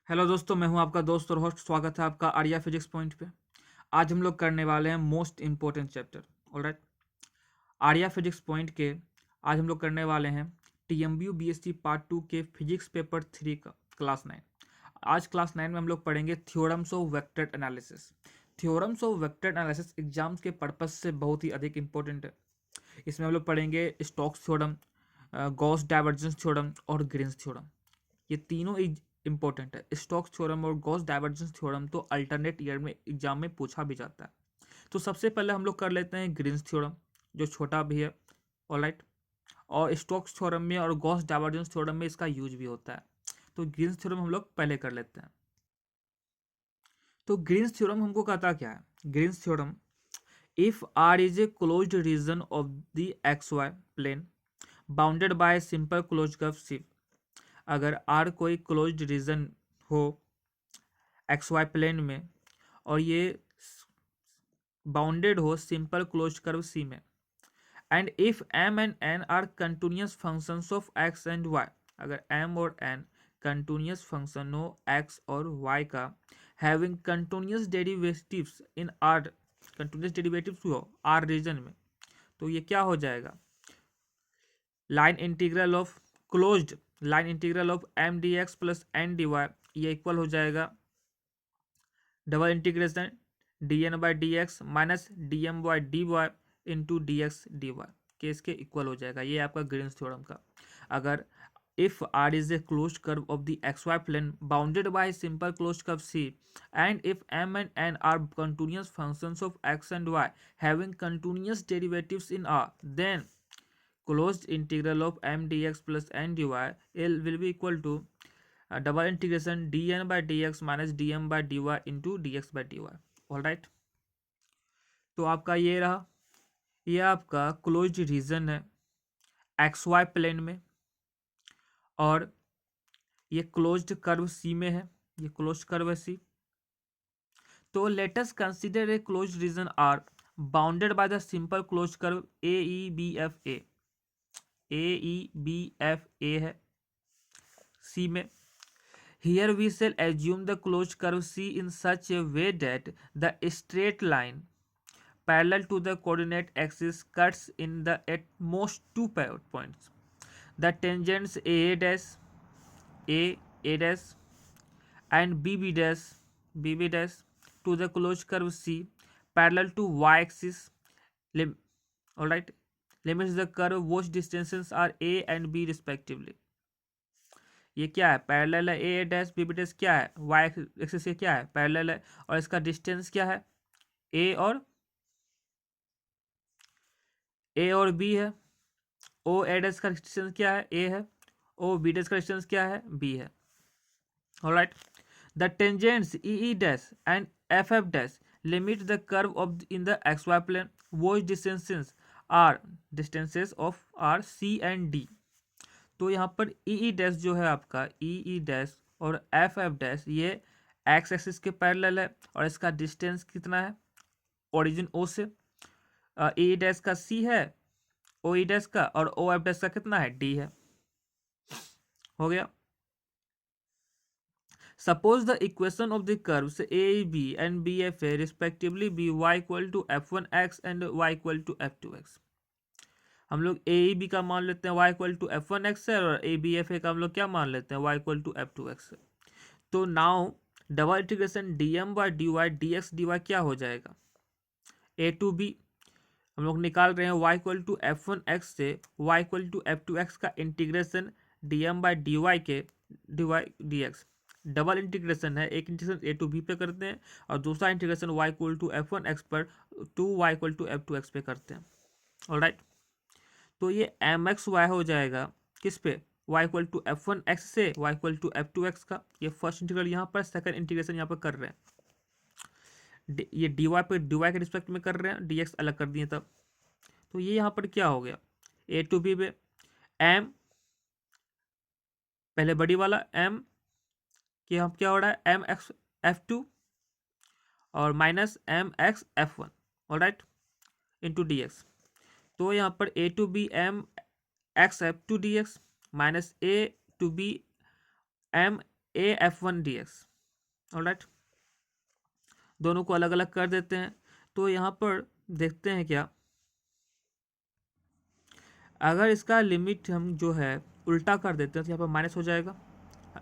Hello दोस्तों, मैं हूं आपका दोस्त और होस्ट। स्वागत है आपका आर्या फिजिक्स पॉइंट पे। आज हम लोग करने वाले हैं most important chapter. Alright, Arya physics point के आज हम लोग करने वाले हैं टीएमबीयू बीएससी पार्ट 2 के फिजिक्स पेपर 3 का क्लास 9। आज क्लास 9 में हम लोग पढ़ेंगे theorems of vector analysis. Theorems of vector analysis exams के पर्पज से बहुत ही अधिक इंपॉर्टेंट है। इसमें हम लोग पढ़ेंगे Stokes theorem, Gauss divergence theorem और ग्रीन्स थ्योरम। ये तीनों इंपॉर्टेंट है। स्टोक्स थ्योरम और गॉस डाइवर्जेंस थ्योरम तो अल्टरनेट ईयर में एग्जाम में पूछा भी जाता है। तो सबसे पहले हम लोग कर लेते हैं ग्रीन्स थ्योरम, जो छोटा भी है। ऑलराइट, और स्टोक्स थ्योरम में और गॉस डाइवर्जेंस थ्योरम में इसका यूज भी होता है। तो ग्रीन्स थ्योरम हम लोग पहले कर लेते हैं। तो ग्रीन्स थ्योरम हमको कहता क्या है? Green's theorem, if R is a closed region of the X Y plane bounded by simple close curve C. अगर आर कोई क्लोज्ड रीजन हो एक्स वाई प्लेन में और ये बाउंडेड हो सिंपल क्लोज्ड कर्व सी में, and if m and n are continuous functions of x and y, अगर m और n कंटिन्यूअस फंक्शन हो x और y का, having continuous derivatives in r, continuous derivatives हो r रीजन में, तो ये क्या हो जाएगा? Line integral of closed line integral of m dx plus n dy, ये इक्वल हो जाएगा double integration dn by D X minus D M by D Y into D X D Y के इसके इक्वल हो जाएगा। ये आपका Green's theorem का। अगर if R is a closed curve of the X Y plane bounded by simple closed curve C, and if m and n are continuous functions of x and y having continuous derivatives in r, then closed integral of m dx plus n dy l will be equal to double integration dn by D X minus D M by D Y into D X by D Y. All right, तो आपका ये रहा, ये आपका closed region है X Y plane में, और ये क्लोज्ड कर्व सी में है, ये क्लोज्ड कर्व है सी। तो let us consider a closed region R bounded by the simple closed curve A E B F A है सी में। Here we shall assume the closed curve C in such a way that the straight line parallel to the coordinate axis cuts in the at most two points. The tangents A dash and B B dash to the closed curve C parallel to y axis. Alright, limits the curve whose distances are A and B respectively. ये क्या है? Parallel है। ए dash B B dash क्या है? Y axis से क्या है? Parallel है। और इसका डिस्टेंस क्या है? ए और बी है। ओ ए डैश का डिस्टेंस क्या है? ए है। ओ बी डैश का डिस्टेंस क्या है? बी है। Alright, the tangents E E dash and F F dash limit the curve of in the X Y plane वो distances of R C and D. तो यहाँ पर E dash जो है आपका ई डैश और एफ एफ डैश ये X axis के पैरेलल है, और इसका डिस्टेंस कितना है ओरिजिन ओ से? ई डैश का सी है, ओ ई डैश का, और ओ एफ डैश का कितना है? डी है। हो गया। Suppose the equation of the curves A B and B F A respectively be Y equal to F one X and Y equal to F two X. हम लोग A B का मान लेते हैं Y equal to F one X है, और A B F A का हम लोग क्या मान लेते हैं? Y equal to F two X है। तो now double integration D M by D Y D X D Y क्या हो जाएगा? ए टू बी हम लोग निकाल रहे हैं Y equal to F one X से Y equal to F two X का integration D M by D Y के D Y D X. Double integration है, एक इंटीग्रेशन ए टू बी पे करते हैं और दूसरा integration Y equal to F one X पर to Y equal to F two X पे करते हैं। ऑलराइट, तो ये एम एक्स वाई हो जाएगा किस पे? Y equal to F one X से Y equal to F two X का। ये फर्स्ट इंटीग्रल यहाँ पर, सेकंड इंटीग्रेशन यहाँ पर कर रहे हैं। ये डी वाई पे डी वाई के रिस्पेक्ट में कर रहे हैं, डी एक्स अलग कर दिए तब। तो ये यहाँ पर क्या हो गया? ए टू बी पे एम, पहले बड़ी वाला एम कि हम क्या हो रहा है? एम एक्स एफ टू और minus M X F one. Alright, into D X. तो यहाँ पर A to B M X F two D X minus A to B M AF1dx। ऑलराइट, दोनों को अलग अलग कर देते हैं। तो यहाँ पर देखते हैं क्या, अगर इसका लिमिट हम जो है उल्टा कर देते हैं तो यहाँ पर माइनस हो जाएगा,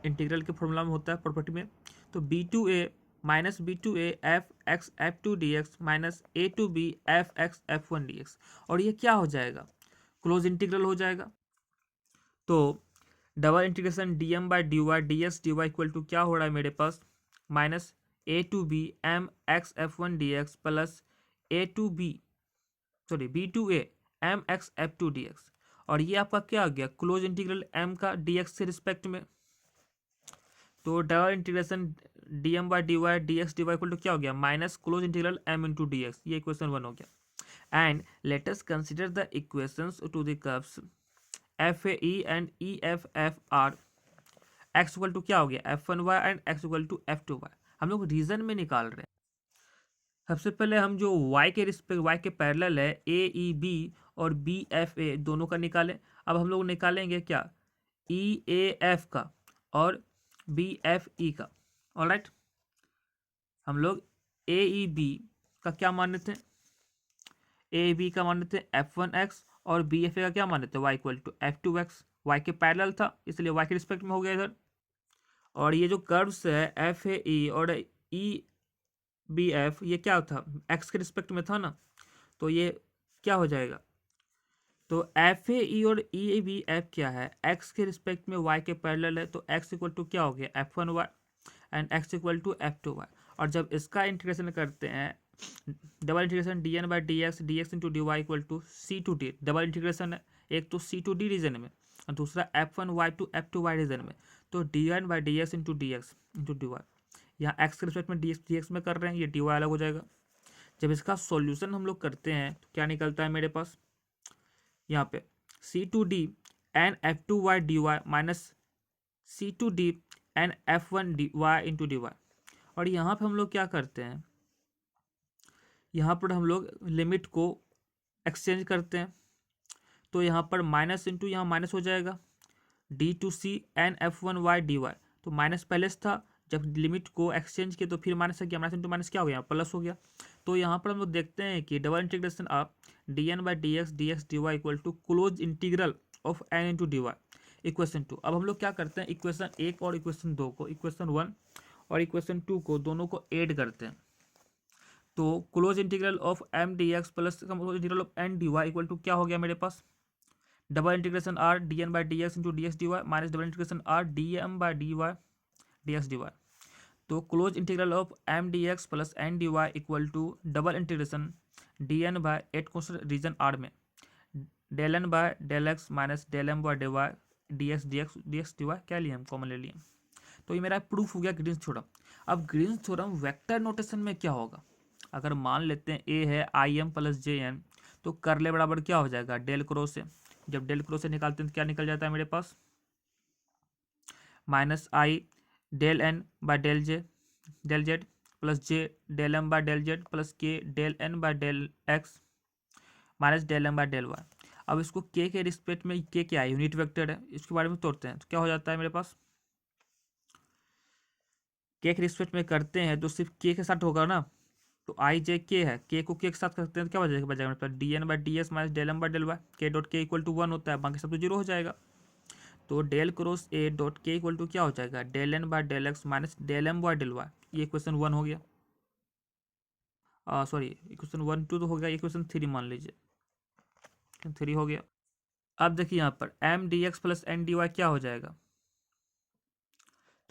इंटीग्रल के फॉर्मूला में होता है प्रॉपर्टी में। तो b2a minus b2a F X F two D X minus A to B F X F one D X, और ये क्या हो जाएगा, क्लोज इंटीग्रल हो जाएगा। तो double integration D M by D Y D X D Y equal to क्या हो रहा है मेरे पास, minus A to B M X F one D X plus A to B sorry B to A M X F two D X, और ये आपका क्या आ गया, क्लोज इंटीग्रल एम का डी एक्स के रिस्पेक्ट में। तो double integration D M by D Y D X D Y equal to क्या हो गया, minus close integral M into D X, ये इक्वेशन 1 हो गया। And let us consider the equations to the curves F A E and E F F R. X equal to क्या हो गया, F one Y and X equal to F two Y, हम लोग reason में निकाल रहे हैं। सबसे पहले हम जो y के रिस्पेक्ट y के पैरेलल है ए ई बी और बी एफ ए दोनों का निकालें। अब हम लोग निकालेंगे क्या, ई ए एफ का और बी एफ ई का। ऑलराइट, हम लोग ए ई बी का क्या मान लेते हैं, ए बी का मान लेते हैं एफ वन एक्स, और बी एफ ए का क्या मान लेते हैं Y equal to F two X. Y के पैरेलल था इसलिए वाई के रिस्पेक्ट में हो गया इधर। और ये जो कर्व्स है एफ ए ई और ई बी एफ, ये क्या था, एक्स के रिस्पेक्ट में था ना, तो ये क्या हो जाएगा, तो एफ ए ई और ई बी एफ क्या है, एक्स के रिस्पेक्ट में वाई के पैरेलल है, तो एक्स इक्वल टू क्या हो गया F one Y and X equal to F two Y. और जब इसका इंटीग्रेशन करते हैं, double integration D N by D X into D Y equal to C to D, double integration है, एक तो सी टू डी रीजन में और दूसरा F one Y to F two Y region में। तो D N by D X into D Y, यहाँ X के रिस्पेक्ट में डी एक्स में कर रहे हैं, ये डी वाई अलग हो जाएगा। जब इसका सॉल्यूशन हम लोग करते हैं तो क्या निकलता है मेरे पास, यहाँ पे C to D N F two Y D Y minus C to D N F one D Y into D Y. और यहाँ पे हम लोग क्या करते हैं, यहाँ पर हम लोग लिमिट को एक्सचेंज करते हैं। तो यहाँ पर माइनस इंटू यहाँ माइनस हो जाएगा, D to C N F one Y D Y, तो माइनस पहले से था, जब लिमिट को एक्सचेंज किया तो फिर माइनस किया, माइनस इंटू माइनस क्या हो गया, प्लस हो गया। तो यहाँ पर हम लोग देखते हैं कि double integration of D N by D X D Y equal to close integral of N into D Y equation 2। अब हम लोग क्या करते हैं, इक्वेशन 1 और इक्वेशन 2 को, इक्वेशन 1 और इक्वेशन 2 को दोनों को ऐड करते हैं। तो close integral of M D X plus close integral of N D Y equal to क्या हो गया मेरे पास, double integration R D N by D X into D X D Y minus double integration R D M by D Y D X D Y. तो close integral of M D X plus N D Y equal to double integration D N by at question reason R में del N by del x minus del M by D Y D X D Y क्या लिए हम, common ले लिए। तो ये मेरा proof हो गया ग्रीन्स थ्योरम। अब ग्रीन्स थ्योरम वेक्टर नोटेशन में क्या होगा, अगर मान लेते हैं ए है I M plus J N, तो करले बराबर क्या हो जाएगा डेल क्रॉस से। जब डेल क्रॉस से निकालते हैं तो क्या निकल जाता है मेरे पास, minus I del N by del Z plus J del M by del Z plus K del N by del x minus del M by del Y. अब इसको के रिस्पेक्ट में, के क्या है, यूनिट वेक्टर है, इसके बारे में तोड़ते हैं तो क्या हो जाता है मेरे पास, के रिस्पेक्ट में करते हैं तो सिर्फ के साथ होगा ना, तो आई जे के है, के को के साथ करते हैं तो क्या बचेगा मेरे पास D N by D S minus del M by del Y, K dot K equal to 1 होता है, बाकी सब तो 0 हो जाएगा। तो del cross A dot K equal to क्या हो जाएगा, del N by del x minus del M by del Y. ये क्वेश्चन 1 हो गया, सॉरी इक्वेशन 1 2 तो हो गया, इक्वेशन 3 मान लीजिए, 3 हो गया। अब देखिए यहाँ पर M D X plus N D Y क्या हो जाएगा,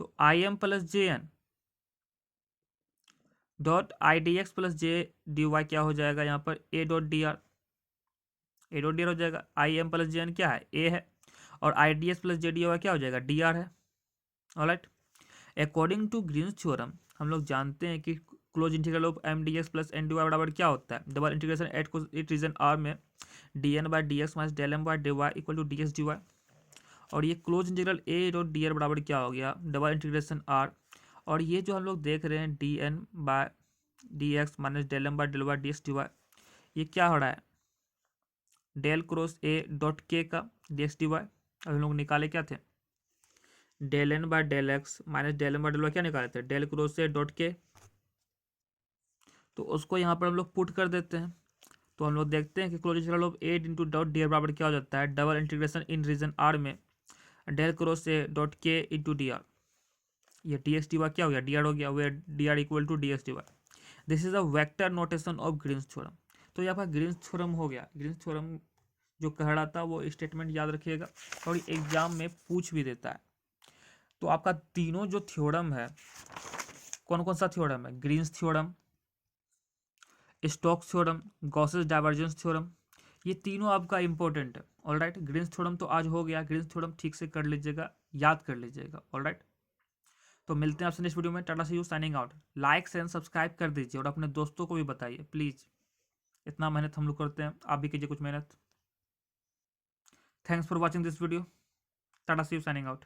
तो I M plus J N dot I D X plus J D Y क्या हो जाएगा, यहाँ पर ए डॉट डी आर हो जाएगा। I M plus J N क्या है, ए है, और I D X plus J D Y क्या हो जाएगा, डी आर है। Alright, according to Green's theorem हम लोग जानते हैं कि close integral of M D X plus N D Y बराबर क्या होता है, double integration at region R में D N by D X minus del M by D Y equal to D X D Y. और ये close integral A dot D R बराबर क्या हो गया, डबल इंटीग्रेशन आर, और ये जो हम लोग देख रहे हैं D N by D X minus del M by del Y D X D Y, ये क्या हो रहा है, डेल क्रॉस ए डॉट के का डी एक्स डी वाई। अब हम लोग निकाले क्या थे, del N by del x minus del N by del y क्या निकाले थे, डेल क्रॉस ए डॉट के, तो उसको यहाँ पर हम लोग पुट कर देते हैं। तो हम लोग देखते हैं कि close integral of A into dot D R बराबर क्या हो जाता है, double integration in region R में del cross A dot K into D R, ये डी एक्स डी वाई क्या हो गया, डी आर हो गया, where D R equal to D X D Y. This is a vector notation of Green's theorem. तो यहाँ पर Green's theorem हो गया। ग्रीन्स थ्योरम जो कह रहा था वो स्टेटमेंट याद रखिएगा, और एग्जाम में पूछ भी देता है। तो आपका तीनों जो थ्योरम है, कौन कौन सा थ्योरम है, Green's theorem, Stokes theorem, Gauss's divergence theorem, ये तीनों आपका इंपॉर्टेंट है। ऑलराइट, ग्रीन्स थ्योरम तो आज हो गया, ग्रीन्स थ्योरम ठीक से कर लीजिएगा, याद कर लीजिएगा। ऑलराइट, तो मिलते हैं आपसे नेक्स्ट वीडियो में। Tata see you, signing out. Like and subscribe कर दीजिए और अपने दोस्तों को भी बताइए प्लीज़, इतना मेहनत हम लोग करते हैं, आप भी कीजिए कुछ मेहनत। Thanks for watching this video. Tata see you, signing out.